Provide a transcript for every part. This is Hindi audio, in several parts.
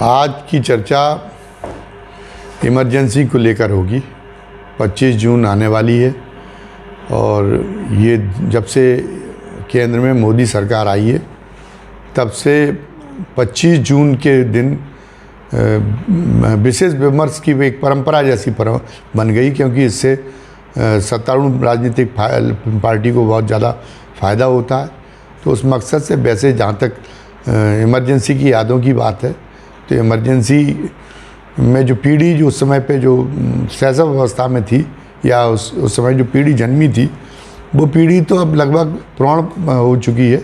आज की चर्चा इमरजेंसी को लेकर होगी। 25 जून आने वाली है और ये जब से केंद्र में मोदी सरकार आई है तब से 25 जून के दिन विशेष विमर्श की एक परंपरा जैसी बन गई, क्योंकि इससे सत्तारूढ़ राजनीतिक पार्टी को बहुत ज़्यादा फ़ायदा होता है। तो उस मकसद से वैसे जहाँ तक इमरजेंसी की यादों की बात है, तो इमरजेंसी में जो पीढ़ी जो उस समय पे जो शैशव अवस्था में थी या उस समय जो पीढ़ी जन्मी थी, वो पीढ़ी तो अब लगभग प्रौढ़ हो चुकी है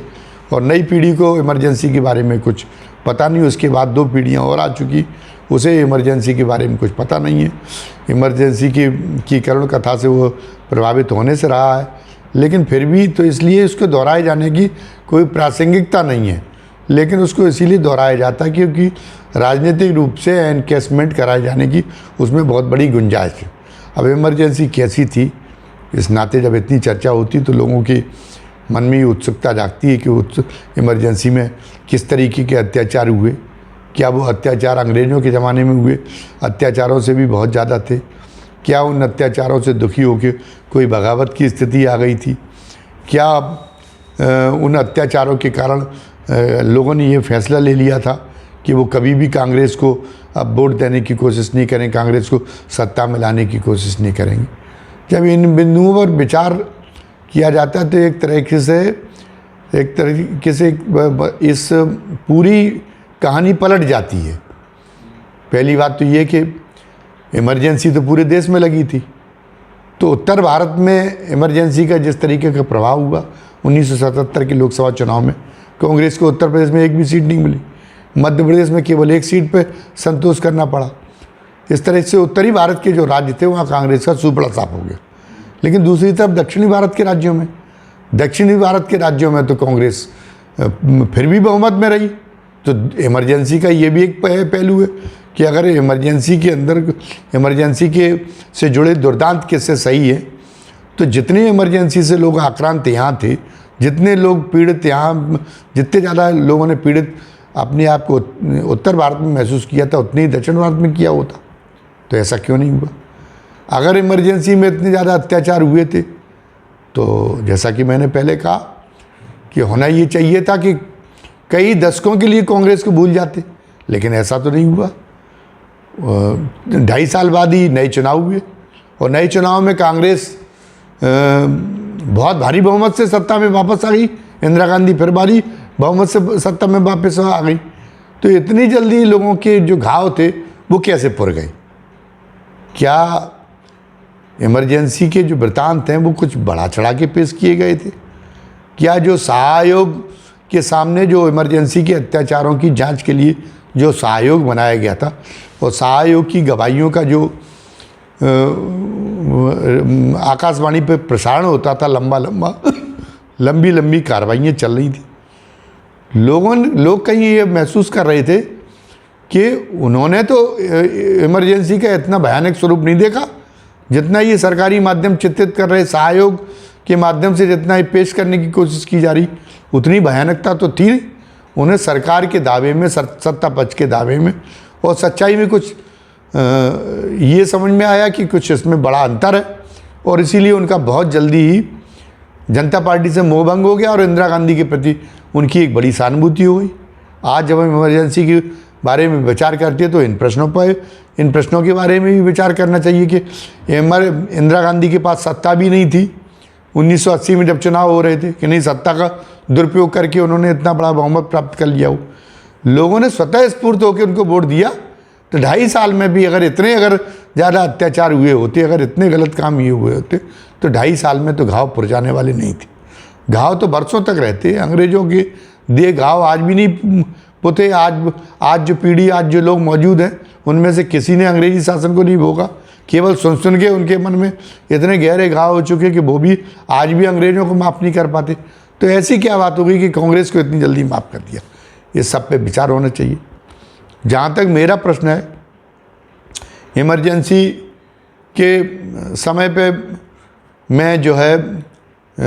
और नई पीढ़ी को इमरजेंसी के बारे में कुछ पता नहीं। उसके बाद 2 पीढ़ियाँ और आ चुकी, उसे इमरजेंसी के बारे में कुछ पता नहीं है। इमरजेंसी की करुण कथा से वो प्रभावित होने से रहा है, लेकिन फिर भी तो इसलिए उसको दोहराए जाने की कोई प्रासंगिकता नहीं है, लेकिन उसको इसीलिए दोहराया जाता है क्योंकि राजनीतिक रूप से एनकेसमेंट कराए जाने की उसमें बहुत बड़ी गुंजाइश है। अब इमरजेंसी कैसी थी, इस नाते जब इतनी चर्चा होती तो लोगों के मन में उत्सुकता जागती है कि इमरजेंसी में किस तरीके के अत्याचार हुए। क्या वो अत्याचार अंग्रेज़ों के ज़माने में हुए अत्याचारों से भी बहुत ज़्यादा थे? क्या उन अत्याचारों से दुखी होकर कोई बगावत की स्थिति आ गई थी? क्या उन अत्याचारों के कारण लोगों ने ये फैसला ले लिया था कि वो कभी भी कांग्रेस को अब वोट देने की कोशिश नहीं करें, कांग्रेस को सत्ता में लाने की कोशिश नहीं करेंगे? जब इन बिंदुओं पर विचार किया जाता है तो एक तरीके से इस पूरी कहानी पलट जाती है। पहली बात तो ये कि इमरजेंसी तो पूरे देश में लगी थी, तो उत्तर भारत में इमरजेंसी का जिस तरीके का प्रभाव हुआ 1977 के लोकसभा चुनाव में, कांग्रेस को उत्तर प्रदेश में एक भी सीट नहीं मिली, मध्य प्रदेश में केवल 1 सीट पे संतोष करना पड़ा। इस तरह से उत्तरी भारत के जो राज्य थे वहाँ कांग्रेस का सुपड़ा साफ हो गया। लेकिन दूसरी तरफ दक्षिणी भारत के राज्यों में तो कांग्रेस फिर भी बहुमत में रही। तो इमरजेंसी का ये भी एक पहलू है कि अगर इमरजेंसी के से जुड़े दुर्दांत किस्से सही है, तो जितने इमरजेंसी से लोग आक्रांत यहाँ थे, जितने लोग पीड़ित यहाँ, जितने ज़्यादा लोगों ने पीड़ित अपने आप को उत्तर भारत में महसूस किया था, उतनी ही दक्षिण भारत में किया होता। तो ऐसा क्यों नहीं हुआ? अगर इमरजेंसी में इतने ज़्यादा अत्याचार हुए थे तो जैसा कि मैंने पहले कहा कि होना ये चाहिए था कि कई दशकों के लिए कांग्रेस को भूल जाते, लेकिन ऐसा तो नहीं हुआ। 2.5 साल बाद ही नए चुनाव हुए और नए चुनाव में कांग्रेस बहुत भारी बहुमत से सत्ता में वापस आ गई। इंदिरा गांधी फिर भारी बहुमत से सत्ता में वापस आ गई। तो इतनी जल्दी लोगों के जो घाव थे वो कैसे पुर गए? क्या इमरजेंसी के जो वृतांत हैं वो कुछ बढ़ा चढ़ा के पेश किए गए थे? क्या जो सहायोग के सामने जो इमरजेंसी के अत्याचारों की जांच के लिए जो सहायोग बनाया गया था और सहायोग की गवाहियों का जो आकाशवाणी पे प्रसारण होता था, लंबी कार्रवाइयाँ चल रही थी, लोग कहीं ये महसूस कर रहे थे कि उन्होंने तो इमरजेंसी का इतना भयानक स्वरूप नहीं देखा जितना ये सरकारी माध्यम चित्रित कर रहे। सहयोग के माध्यम से जितना ये पेश करने की कोशिश की जा रही, उतनी भयानकता तो थी नहीं। उन्हें सरकार के दावे में, सत्ता पक्ष के दावे में और सच्चाई में कुछ ये समझ में आया कि कुछ इसमें बड़ा अंतर है और इसीलिए उनका बहुत जल्दी ही जनता पार्टी से मोहभंग हो गया और इंदिरा गांधी के प्रति उनकी एक बड़ी सहानुभूति हो गई। आज जब हम इमरजेंसी के बारे में विचार करते हैं तो इन प्रश्नों के बारे में भी विचार करना चाहिए कि इंदिरा गांधी के पास सत्ता भी नहीं थी 1980 में जब चुनाव हो रहे थे, कि नहीं सत्ता का दुरुपयोग करके उन्होंने इतना बड़ा बहुमत प्राप्त कर लिया हो। लोगों ने स्वतः स्फूर्त होकर उनको वोट दिया। तो 2.5 साल में भी अगर ज़्यादा अत्याचार हुए होते, अगर इतने गलत काम ये हुए होते, तो 2.5 साल में तो घाव पुरजाने वाले नहीं थे। घाव तो बरसों तक रहते। अंग्रेज़ों के दिए घाव आज भी नहीं पुते। आज जो पीढ़ी, आज जो लोग मौजूद हैं, उनमें से किसी ने अंग्रेजी शासन को नहीं भोगा। केवल सुन के उनके मन में इतने गहरे घाव हो चुके कि वो भी आज भी अंग्रेज़ों को माफ़ नहीं कर पाते। तो ऐसी क्या बात हो गई कि कांग्रेस को इतनी जल्दी माफ़ कर दिया? ये सब पे विचार होना चाहिए। जहाँ तक मेरा प्रश्न है, इमरजेंसी के समय पे मैं जो है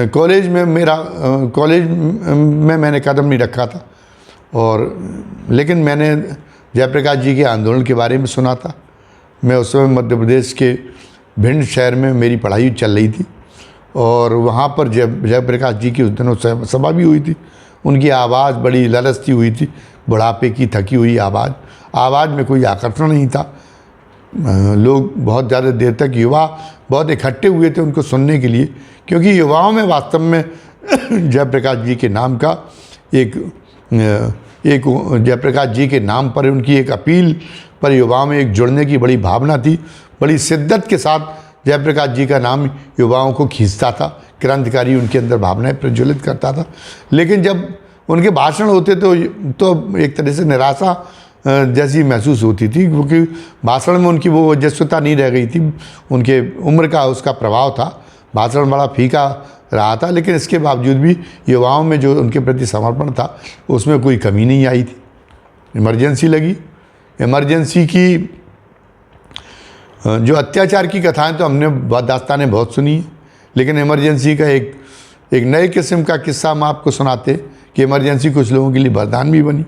कॉलेज में मैंने कदम नहीं रखा था, और लेकिन मैंने जयप्रकाश जी के आंदोलन के बारे में सुना था। मैं उस समय मध्य प्रदेश के भिंड शहर में मेरी पढ़ाई चल रही थी और वहाँ पर जयप्रकाश जी की उस दिनों सभा भी हुई थी। उनकी आवाज़ बड़ी ललचती हुई थी, बुढ़ापे की थकी हुई आवाज़ में कोई आकर्षण नहीं था। लोग बहुत ज़्यादा देर तक युवा बहुत इकट्ठे हुए थे उनको सुनने के लिए, क्योंकि युवाओं में वास्तव में जयप्रकाश जी के नाम का एक जयप्रकाश जी के नाम पर उनकी एक अपील पर युवाओं में एक जुड़ने की बड़ी भावना थी। बड़ी शिद्दत के साथ जयप्रकाश जी का नाम युवाओं को खींचता था, क्रांतिकारी उनके अंदर भावनाएं प्रज्वलित करता था। लेकिन जब उनके भाषण होते तो एक तरह से निराशा जैसी महसूस होती थी, क्योंकि भाषण में उनकी वो ओजस्विता नहीं रह गई थी। उनके उम्र का उसका प्रभाव था, भाषण बड़ा फीका रहा था, लेकिन इसके बावजूद भी युवाओं में जो उनके प्रति समर्पण था उसमें कोई कमी नहीं आई थी। इमरजेंसी लगी। इमरजेंसी की जो अत्याचार की कथाएं तो हमने दास्तानें बहुत सुनी है, लेकिन इमरजेंसी का एक नए किस्म का किस्सा हम आपको सुनाते कि इमरजेंसी कुछ लोगों के लिए वरदान भी बनी।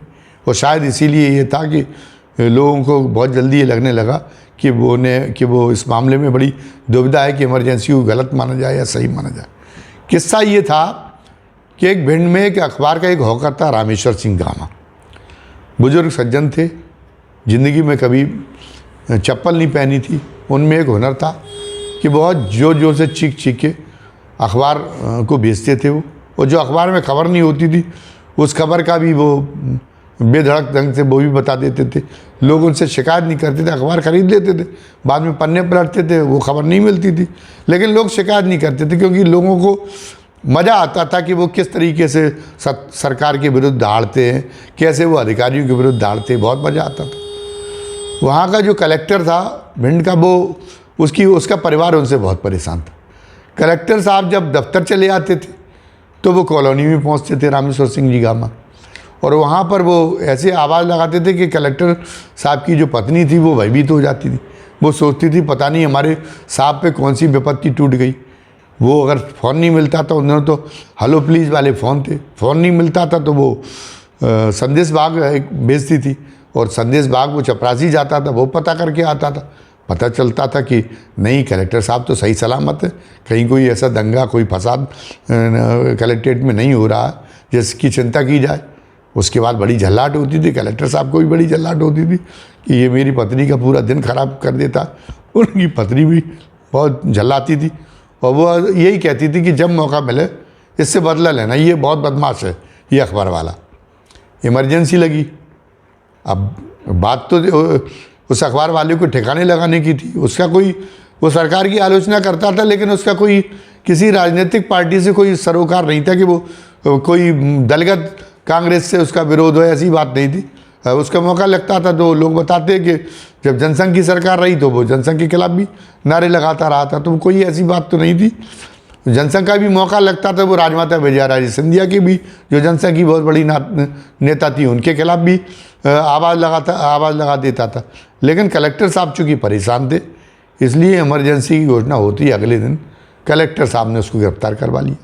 और शायद इसीलिए ये था कि लोगों को बहुत जल्दी ये लगने लगा कि वो इस मामले में बड़ी दुविधा है कि इमरजेंसी को गलत माना जाए या सही माना जाए। किस्सा ये था कि एक भिंड में एक अखबार का एक हॉकर था, रामेश्वर सिंह गामा। बुजुर्ग सज्जन थे, ज़िंदगी में कभी चप्पल नहीं पहनी थी। उनमें एक हुनर था कि बहुत ज़ोर ज़ोर से चीख के अखबार को बेचते थे वो। और जो अखबार में खबर नहीं होती थी उस खबर का भी वो बेधड़क ढंग से वो भी बता देते थे। लोग उनसे शिकायत नहीं करते थे, अखबार खरीद लेते थे, बाद में पन्ने पलटते थे, वो खबर नहीं मिलती थी, लेकिन लोग शिकायत नहीं करते थे, क्योंकि लोगों को मज़ा आता था कि वो किस तरीके से सरकार के विरुद्ध दहाड़ते हैं, कैसे वो अधिकारियों के विरुद्ध दहाड़ते हैं, बहुत मज़ा आता था। वहाँ का जो कलेक्टर था भिंड का, वो उसका परिवार उनसे बहुत परेशान था। कलेक्टर साहब जब दफ्तर चले आते थे तो वो कॉलोनी में पहुँचते थे, रामेश्वर सिंह जी गामा, और वहाँ पर वो ऐसे आवाज़ लगाते थे कि कलेक्टर साहब की जो पत्नी थी वो भयभीत हो जाती थी। वो सोचती थी पता नहीं हमारे साहब पे कौन सी विपत्ति टूट गई। वो अगर फ़ोन नहीं मिलता था, उन्होंने तो हेलो प्लीज़ वाले फ़ोन थे, फ़ोन नहीं मिलता था तो वो संदेश बाग भेजती थी, और संदेश बाग वो चपरासी जाता था, वो पता करके आता था। पता चलता था कि नहीं, कलेक्टर साहब तो सही सलामत है, कहीं कोई ऐसा दंगा कोई फसाद कलेक्ट्रेट में नहीं हो रहा है जिसकी चिंता की जाए। उसके बाद बड़ी झल्लाहट होती थी, कलेक्टर साहब को भी बड़ी झल्लाहट होती थी कि ये मेरी पत्नी का पूरा दिन खराब कर देता। उनकी पत्नी भी बहुत झल्लाती थी और वो यही कहती थी कि जब मौका मिले इससे बदला लेना, ये बहुत बदमाश है ये अखबार वाला। इमरजेंसी लगी। अब बात तो उस अखबार वाले को ठिकाने लगाने की थी। उसका कोई, वो सरकार की आलोचना करता था, लेकिन उसका कोई किसी राजनीतिक पार्टी से कोई सरोकार नहीं था कि वो कोई दलगत कांग्रेस से उसका विरोध हो, ऐसी बात नहीं थी। उसका मौका लगता था तो लोग बताते कि जब जनसंघ की सरकार रही तो वो जनसंघ के खिलाफ भी नारे लगाता रहा था, तो कोई ऐसी बात तो नहीं थी। जनसंघ का भी मौका लगता था, वो राजमाता विजयाराजे सिंधिया की भी, जो जनसंघ की बहुत बड़ी नेता थी, उनके खिलाफ भी आवाज़ लगा देता था। लेकिन कलेक्टर साहब चूँकि परेशान थे, इसलिए इमरजेंसी की घोषणा होती अगले दिन कलेक्टर साहब ने उसको गिरफ्तार करवा लिया।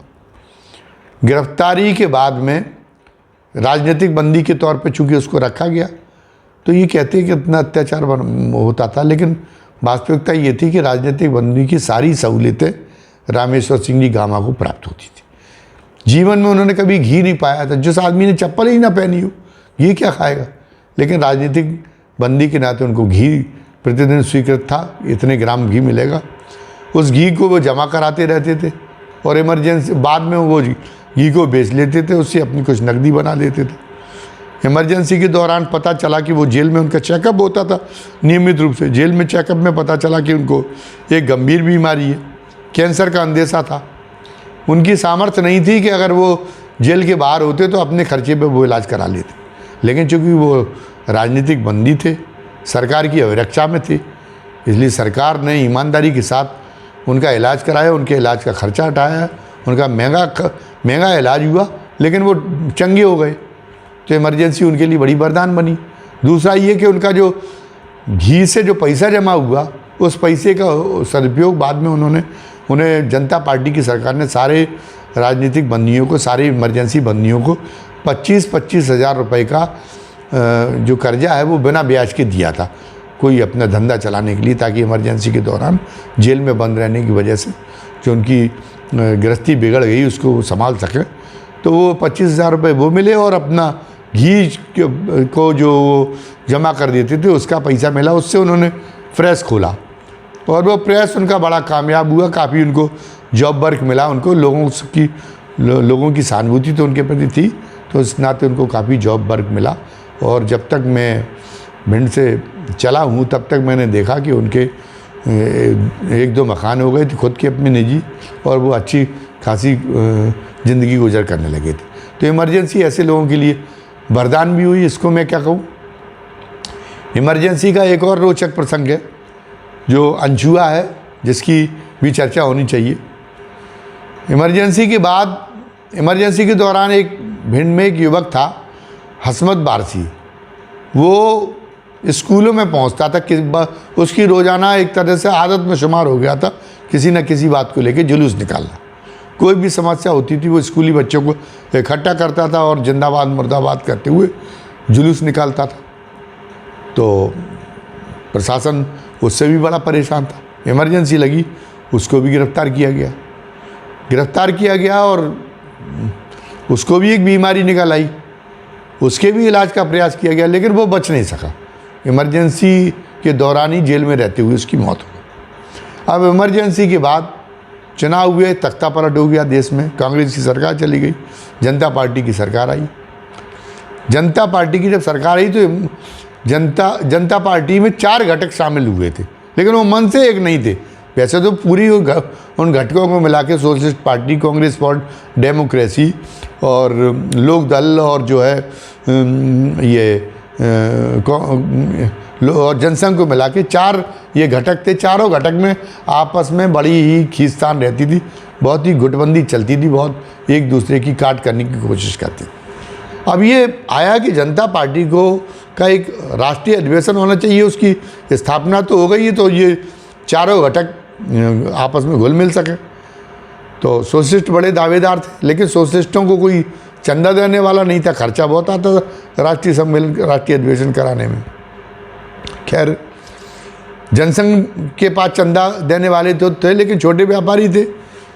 गिरफ्तारी के बाद में राजनीतिक बंदी के तौर पे चूँकि उसको रखा गया, तो ये कहते हैं कि इतना अत्याचार होता था, लेकिन वास्तविकता ये थी कि राजनीतिक बंदी की सारी सहूलियतें रामेश्वर सिंह जी गामा को प्राप्त होती थी। जीवन में उन्होंने कभी घी नहीं पाया था। जिस आदमी ने चप्पल ही ना पहनी हो, घी क्या खाएगा? लेकिन राजनीतिक बंदी के नाते उनको घी प्रतिदिन स्वीकृत था, इतने ग्राम घी मिलेगा। उस घी को वो जमा कराते रहते थे और इमरजेंसी बाद में वो घी को बेच लेते थे, उससे अपनी कुछ नकदी बना लेते थे। इमरजेंसी के दौरान पता चला कि वो जेल में उनका चेकअप होता था नियमित रूप से। जेल में चेकअप में पता चला कि उनको एक गंभीर बीमारी है, कैंसर का अंदेशा था। उनकी सामर्थ्य नहीं थी कि अगर वो जेल के बाहर होते तो अपने खर्चे पे वो इलाज करा लेते, लेकिन चूँकि वो राजनीतिक बंदी थे, सरकार की अभिरक्षा में थे, इसलिए सरकार ने ईमानदारी के साथ उनका इलाज कराया, उनके इलाज का खर्चा हटाया, उनका महंगा इलाज हुआ, लेकिन वो चंगे हो गए। तो इमरजेंसी उनके लिए बड़ी वरदान बनी। दूसरा ये कि उनका जो घी से जो पैसा जमा हुआ, उस पैसे का सदुपयोग बाद में उन्हें जनता पार्टी की सरकार ने सारे राजनीतिक बंदियों को, सारे इमरजेंसी बंदियों को 25-25 हज़ार रुपये का जो कर्जा है वो बिना ब्याज के दिया था, कोई अपना धंधा चलाने के लिए, ताकि इमरजेंसी के दौरान जेल में बंद रहने की वजह से जो उनकी गृहस्थी बिगड़ गई उसको वो संभाल सकें। तो वो 25,000 रुपये वो मिले, और अपना घी को जो जमा कर देते थे उसका पैसा मिला, उससे उन्होंने प्रेस खोला, और वो प्रेस उनका बड़ा कामयाब हुआ। काफ़ी उनको जॉब वर्क मिला, उनको लोगों की सहानुभूति तो उनके प्रति थी, तो इस नाते उनको काफ़ी जॉब वर्क मिला। और जब तक मैं भिंड से चला हूँ तब तक मैंने देखा कि उनके 1-2 मकान हो गए थे खुद के अपने निजी, और वो अच्छी खासी ज़िंदगी गुजर करने लगे थे। तो इमरजेंसी ऐसे लोगों के लिए वरदान भी हुई, इसको मैं क्या कहूँ। इमरजेंसी का एक और रोचक प्रसंग है जो अनछुआ है, जिसकी भी चर्चा होनी चाहिए। इमरजेंसी के बाद, इमरजेंसी के दौरान एक भिंड में एक युवक था हसमत बारसी, वो स्कूलों में पहुंचता था कि उसकी रोज़ाना एक तरह से आदत में शुमार हो गया था किसी न किसी बात को लेकर जुलूस निकालना। कोई भी समस्या होती थी वो स्कूली बच्चों को इकट्ठा करता था और जिंदाबाद मुर्दाबाद करते हुए जुलूस निकालता था। तो प्रशासन उससे भी बड़ा परेशान था। इमरजेंसी लगी, उसको भी गिरफ्तार किया गया और उसको भी एक बीमारी निकल आई, उसके भी इलाज का प्रयास किया गया, लेकिन वो बच नहीं सका। इमरजेंसी के दौरान ही जेल में रहते हुए उसकी मौत हो गई। अब इमरजेंसी के बाद चुनाव हुए, तख्ता पलट हो गया देश में, कांग्रेस की सरकार चली गई, जनता पार्टी की सरकार आई। जनता पार्टी की जब सरकार आई तो जनता पार्टी में 4 घटक शामिल हुए थे, लेकिन वो मन से एक नहीं थे। वैसे तो पूरी उन घटकों को मिला के socialist party, Congress for democracy और लोक दल और जो है ये और जनसंघ को मिला के 4 ये घटक थे। चारों घटक में आपस में बड़ी ही खींचतान रहती थी, बहुत ही गुटबंदी चलती थी, बहुत एक दूसरे की काट करने की कोशिश करती। अब ये आया कि जनता पार्टी का एक राष्ट्रीय अधिवेशन होना चाहिए, उसकी स्थापना तो हो गई है, तो ये चारों घटक आपस में घुल मिल सके। तो सोशलिस्ट बड़े दावेदार थे, लेकिन सोशलिस्टों को कोई चंदा देने वाला नहीं था, खर्चा बहुत आता था राष्ट्रीय सम्मेलन, राष्ट्रीय अधिवेशन कराने में। खैर, जनसंघ के पास चंदा देने वाले तो थे, लेकिन छोटे व्यापारी थे।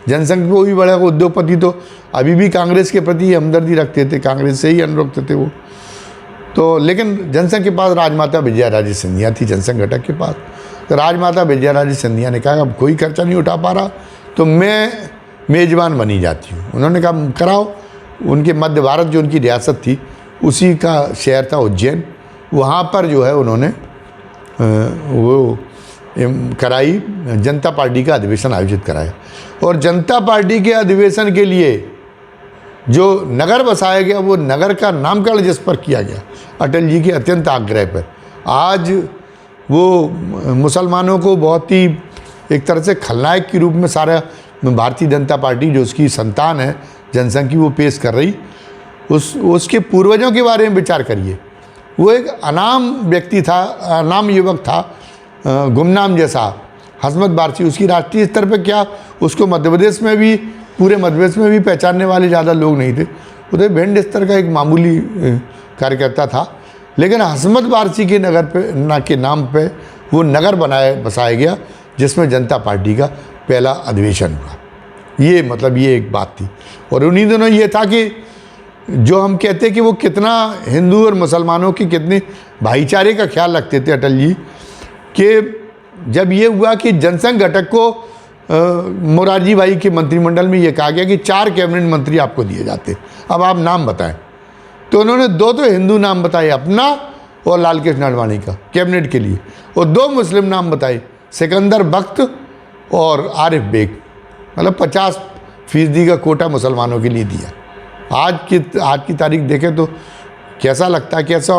जनसंघ को भी बड़ा उद्योगपति तो अभी भी कांग्रेस के प्रति हमदर्दी रखते थे, कांग्रेस से ही अनुरक्त थे वो तो। लेकिन जनसंघ के पास राजमाता विजयाराजे सिंधिया थी, जनसंघ घटक के पास। तो राजमाता विजयाराजे सिंधिया ने कहा अब कोई खर्चा नहीं उठा पा रहा तो मैं मेज़बान बनी जाती हूँ। उन्होंने कहा कराओ। उनके मध्य भारत जो उनकी रियासत थी उसी का शहर था उज्जैन, वहाँ पर जो है उन्होंने वो कराई, जनता पार्टी का अधिवेशन आयोजित कराया। और जनता पार्टी के अधिवेशन के लिए जो नगर बसाया गया, वो नगर का नामकरण जिस पर किया गया अटल जी के अत्यंत आग्रह पर, आज वो मुसलमानों को बहुत ही एक तरह से खलनायक के रूप में सारा भारतीय जनता पार्टी जो उसकी संतान है जनसंघ की, वो पेश कर रही। उसके पूर्वजों के बारे में विचार करिए। वो एक अनाम व्यक्ति था, अनाम युवक था, गुमनाम जैसा हसमत बारसी। उसकी राष्ट्रीय स्तर पर क्या, उसको मध्य प्रदेश में भी, पूरे मध्य प्रदेश में भी पहचानने वाले ज़्यादा लोग नहीं थे। वो भिंड स्तर का एक मामूली कार्यकर्ता था, लेकिन हसमत बारसी के नगर पे के नाम पे वो नगर बसाया गया जिसमें जनता पार्टी का पहला अधिवेशन हुआ। ये मतलब ये एक बात थी। और उन्हीं दिनों ये था कि जो हम कहते हैं कि वो कितना हिंदू और मुसलमानों की कितने भाईचारे का ख्याल रखते थे अटल जी, कि जब ये हुआ कि जनसंघ घटक को मोरारजी भाई के मंत्रिमंडल में ये कहा गया कि 4 कैबिनेट मंत्री आपको दिए जाते, अब आप नाम बताएं। तो उन्होंने 2 तो हिंदू नाम बताए, अपना और लाल कृष्ण आडवाणी का कैबिनेट के लिए, और 2 मुस्लिम नाम बताए, सिकंदर बख्त और आरिफ बेग। मतलब 50% का कोटा मुसलमानों के लिए दिया। आज की तारीख देखें तो कैसा लगता है, कैसा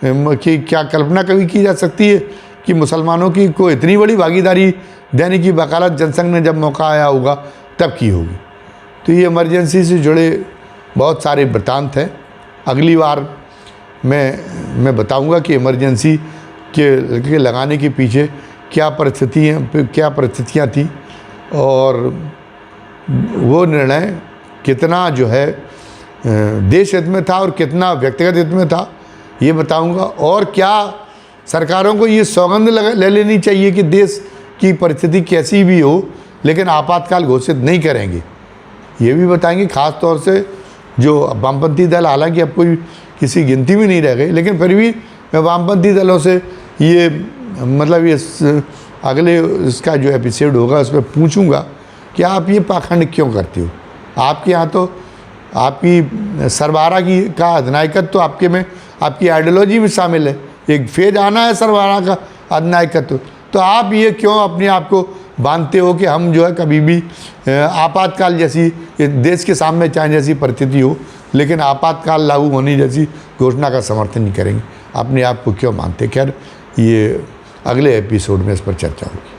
कि क्या कल्पना कभी की जा सकती है कि मुसलमानों की को इतनी बड़ी भागीदारी देने की वकालत जनसंघ ने जब मौका आया होगा तब की होगी। तो ये इमरजेंसी से जुड़े बहुत सारे वृत्तांत हैं। अगली बार मैं बताऊंगा कि इमरजेंसी के लगाने के पीछे क्या परिस्थितियाँ थी और वो निर्णय कितना जो है देश हित में था और कितना व्यक्तिगत हित में था, ये बताऊंगा। और क्या सरकारों को ये सौगंध ले लेनी चाहिए कि देश की परिस्थिति कैसी भी हो लेकिन आपातकाल घोषित नहीं करेंगे, ये भी बताएंगे। ख़ास तौर से जो वामपंथी दल, हालांकि अब कोई किसी गिनती में नहीं रह गए, लेकिन फिर भी मैं वामपंथी दलों से ये मतलब ये अगले इसका जो एपिसोड होगा उसमें पूछूंगा कि आप ये पाखंड क्यों करते हो। आपके यहाँ तो आपकी सरबारा की का अधिनायकत्व तो आपके में आपकी आइडियोलॉजी में शामिल है, एक फेज आना है सरबारा का अधिनायकत्व, तो आप ये क्यों अपने आप को बांधते हो कि हम जो है कभी भी आपातकाल जैसी देश के सामने चाहे जैसी परिस्थिति हो लेकिन आपातकाल लागू होने जैसी घोषणा का समर्थन नहीं करेंगे, अपने आप को क्यों मानते। खैर ये अगले एपिसोड में इस पर चर्चा होगी।